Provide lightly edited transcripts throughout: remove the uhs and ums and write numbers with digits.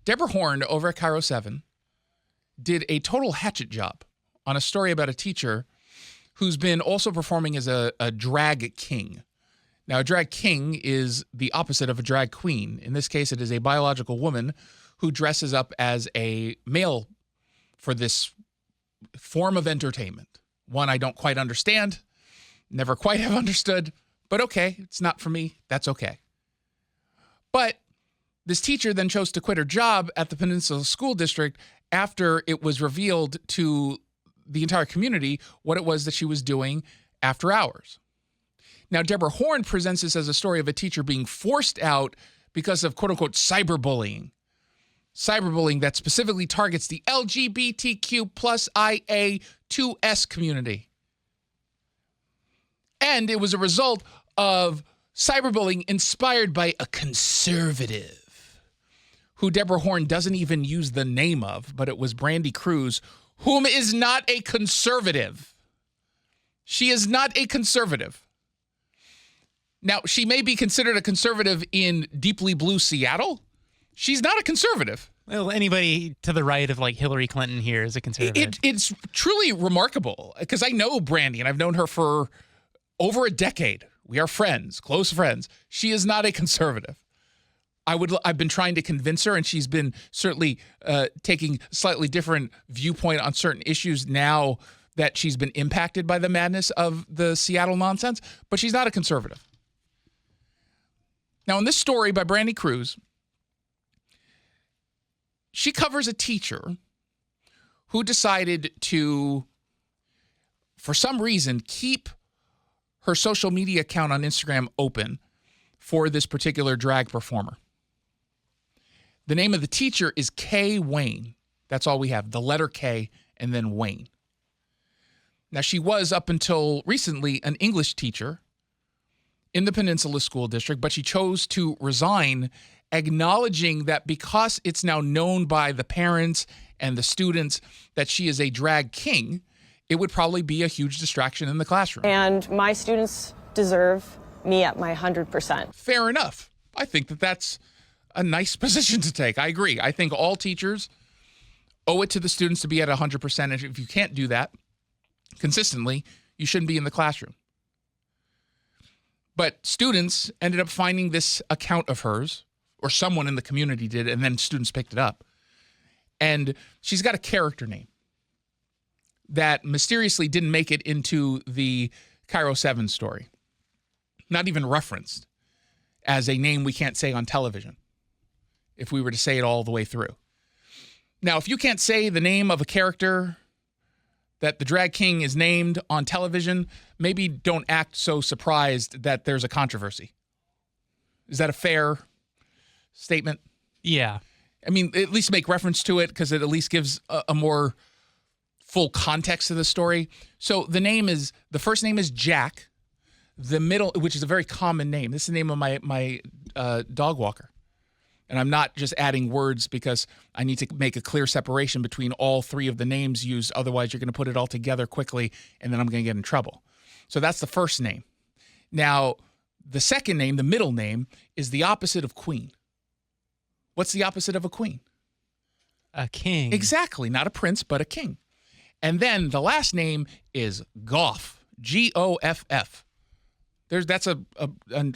Deborah Horn over at Cairo 7 did a total hatchet job on a story about a teacher who's been also performing as a drag king. Now, a drag king is the opposite of a drag queen. In this case, it is a biological woman who dresses up as a male for this form of entertainment. One I don't quite understand, never quite have understood, but okay, it's not for me. That's okay. But this teacher then chose to quit her job at the Peninsula School District after it was revealed to the entire community what it was that she was doing after hours. Now, Deborah Horn presents this as a story of a teacher being forced out because of quote-unquote cyberbullying. Cyberbullying that specifically targets the LGBTQ plus IA2S community. And it was a result of cyberbullying inspired by a conservative who Deborah Horn doesn't even use the name of, but it was Brandy Cruz, whom is not a conservative. She is not a conservative. Now, she may be considered a conservative in deeply blue Seattle. She's not a conservative. Well, anybody to the right of like Hillary Clinton here is a conservative. It's truly remarkable because I know Brandy and I've known her for over a decade. We are friends, close friends. She is not a conservative. I've been trying to convince her, and she's been certainly taking a slightly different viewpoint on certain issues now that she's been impacted by the madness of the Seattle nonsense, but she's not a conservative. Now, in this story by Brandy Cruz, she covers a teacher who decided to, for some reason, keep her social media account on Instagram open for this particular drag performer. The name of the teacher is K. Wayne. That's all we have, the letter K and then Wayne. Now, she was, up until recently, an English teacher in the Peninsula School District, but she chose to resign, acknowledging that because it's now known by the parents and the students that she is a drag king, it would probably be a huge distraction in the classroom. And my students deserve me at my 100%. Fair enough. I think that that's a nice position to take. I agree. I think all teachers owe it to the students to be at 100%. And if you can't do that consistently, you shouldn't be in the classroom. But students ended up finding this account of hers, or someone in the community did, and then students picked it up. And she's got a character name that mysteriously didn't make it into the Cairo 7 story. Not even referenced as a name we can't say on television if we were to say it all the way through. Now, if you can't say the name of a character that the drag king is named on television, maybe don't act so surprised that there's a controversy. Is that a fair statement? Yeah. I mean, at least make reference to it because it at least gives a more full context to the story. So the first name is Jack. The middle, which is a very common name. This is the name of my dog walker. And I'm not just adding words because I need to make a clear separation between all three of the names used. Otherwise, you're going to put it all together quickly, and then I'm going to get in trouble. So that's the first name. Now, the second name, the middle name, is the opposite of queen. What's the opposite of a queen? A king. Exactly. Not a prince, but a king. And then the last name is Goff. Goff. That's a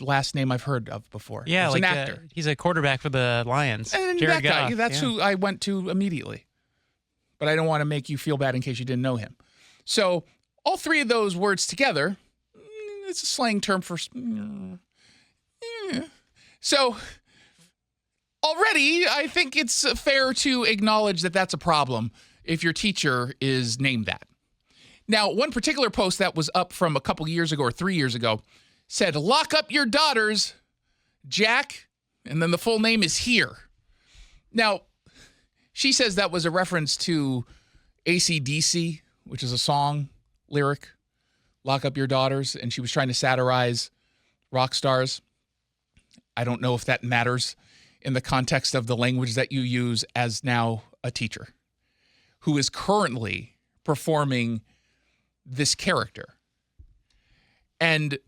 last name I've heard of before. Yeah, he's like an actor. He's a quarterback for the Lions. And Jared that guy, Goff, that's who I went to immediately. But I don't want to make you feel bad in case you didn't know him. So all three of those words together, it's a slang term for... So already, I think it's fair to acknowledge that that's a problem if your teacher is named that. Now, one particular post that was up from a couple years ago or 3 years ago said, "Lock up your daughters, Jack," and then the full name is here. Now, she says that was a reference to AC/DC, which is a song lyric, "Lock up your daughters," and she was trying to satirize rock stars. I don't know if that matters in the context of the language that you use as now a teacher who is currently performing this character. And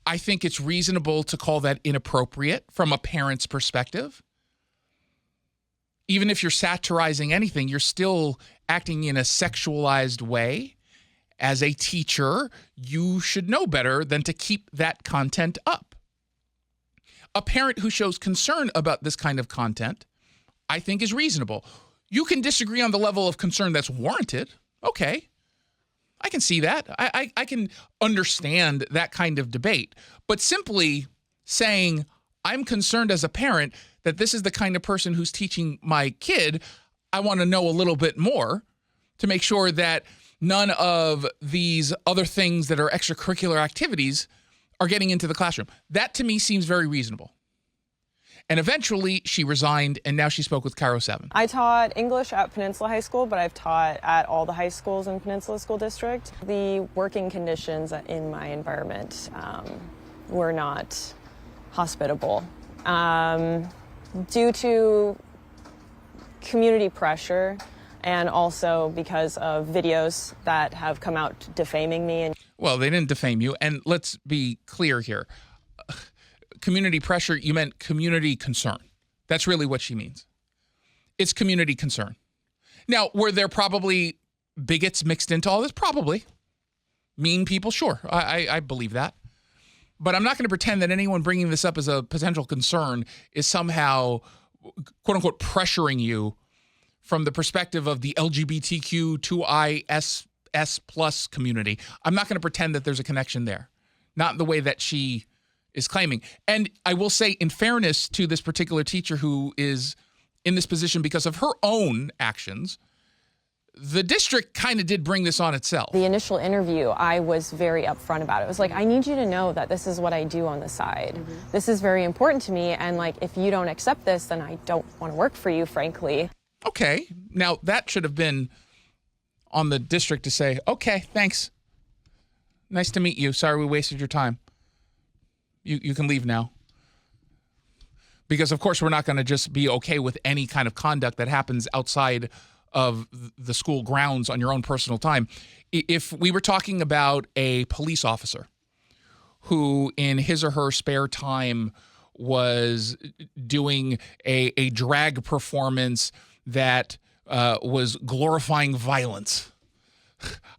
I think it's reasonable to call that inappropriate from a parent's perspective. even if you're satirizing anything, you're still acting in a sexualized way. As a teacher, you should know better than to keep that content up. A parent who shows concern about this kind of content, I think, is reasonable. You can disagree on the level of concern that's warranted. Okay. I can see that. I can understand that kind of debate. But simply saying, I'm concerned as a parent that this is the kind of person who's teaching my kid, I want to know a little bit more to make sure that none of these other things that are extracurricular activities are getting into the classroom. That to me seems very reasonable. And eventually she resigned, and now she spoke with Karo 7. I taught English at Peninsula High School, but I've taught at all the high schools in Peninsula School District. The working conditions in my environment were not hospitable. Due to community pressure and also because of videos that have come out defaming me. Well, they didn't defame you, and let's be clear here. Community pressure, you meant community concern. That's really what she means. It's community concern. Now, were there probably bigots mixed into all this? Probably. Mean people? Sure. I believe that. But I'm not going to pretend that anyone bringing this up as a potential concern is somehow, quote unquote, pressuring you from the perspective of the LGBTQ2IS plus community. I'm not going to pretend that there's a connection there. Not in the way that she is claiming. And I will say, in fairness to this particular teacher who is in this position because of her own actions, the district kind of did bring this on itself. The initial interview, I was very upfront about it. It was like, I need you to know that this is what I do on the side. Mm-hmm. This is very important to me. And like, if you don't accept this, then I don't want to work for you, frankly. Okay. Now that should have been on the district to say, okay, thanks. Nice to meet you. Sorry we wasted your time. You can leave now. Because, of course, we're not going to just be okay with any kind of conduct that happens outside of the school grounds on your own personal time. If we were talking about a police officer who, in his or her spare time, was doing a drag performance that was glorifying violence,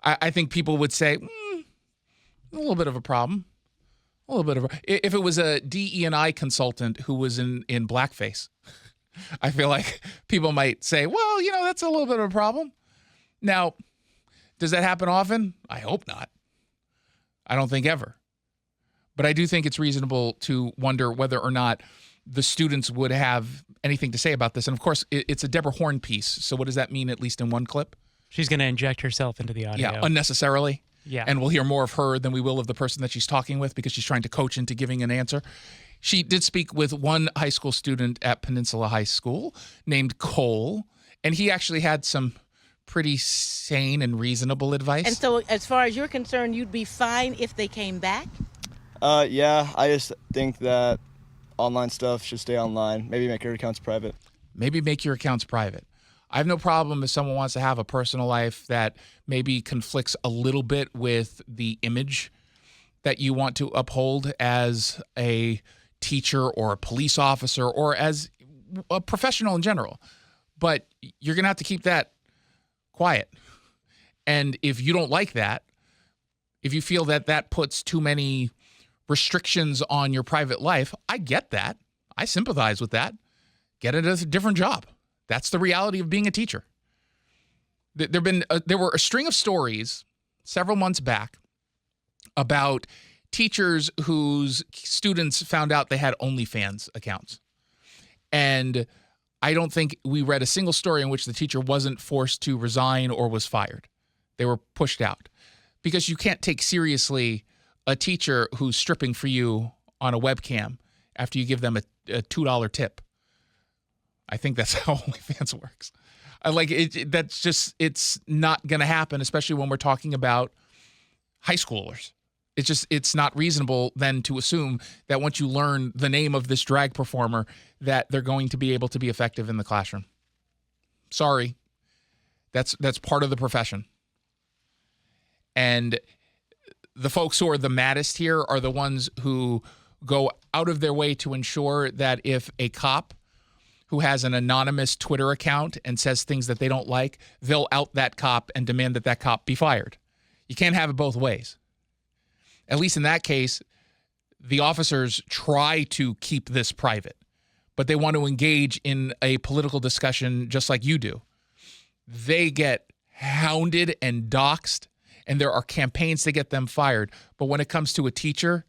I think people would say, a little bit of a problem. A little bit of if it was a DE&I consultant who was in blackface, I feel like people might say, well, that's a little bit of a problem. Now, does that happen often? I hope not. I don't think ever. But I do think it's reasonable to wonder whether or not the students would have anything to say about this. And of course, it's a Deborah Horn piece. So what does that mean, at least in one clip? She's going to inject herself into the audio. Yeah, unnecessarily. Yeah. And we'll hear more of her than we will of the person that she's talking with because she's trying to coach into giving an answer. She did speak with one high school student at Peninsula High School named Cole, and he actually had some pretty sane and reasonable advice. And so as far as you're concerned, you'd be fine if they came back? Yeah, I just think that online stuff should stay online. Maybe make your accounts private. Maybe make your accounts private. I have no problem if someone wants to have a personal life that maybe conflicts a little bit with the image that you want to uphold as a teacher or a police officer or as a professional in general. But you're going to have to keep that quiet. And if you don't like that, if you feel that that puts too many restrictions on your private life, I get that. I sympathize with that. Get it as a different job. That's the reality of being a teacher. There were a string of stories several months back about teachers whose students found out they had OnlyFans accounts. And I don't think we read a single story in which the teacher wasn't forced to resign or was fired. They were pushed out because you can't take seriously a teacher who's stripping for you on a webcam after you give them a $2 tip. I think that's how OnlyFans works. I like it. That's just, it's not going to happen, especially when we're talking about high schoolers. It's not reasonable then to assume that once you learn the name of this drag performer, that they're going to be able to be effective in the classroom. Sorry. That's part of the profession. And the folks who are the maddest here are the ones who go out of their way to ensure that if a cop who has an anonymous Twitter account and says things that they don't like, they'll out that cop and demand that that cop be fired. You can't have it both ways. At least in that case, the officers try to keep this private, but they want to engage in a political discussion just like you do. They get hounded and doxxed, and there are campaigns to get them fired. But when it comes to a teacher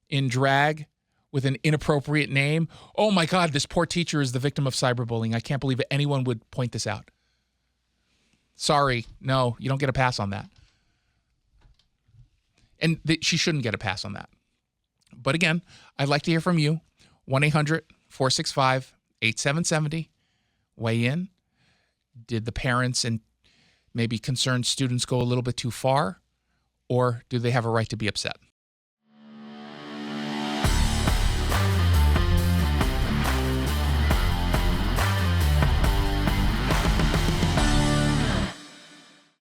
in drag with an inappropriate name, oh my God, this poor teacher is the victim of cyberbullying. I can't believe anyone would point this out. Sorry, no, you don't get a pass on that. And she shouldn't get a pass on that. But again, I'd like to hear from you. 1-800-465-8770. Weigh in. Did the parents and maybe concerned students go a little bit too far? Or do they have a right to be upset?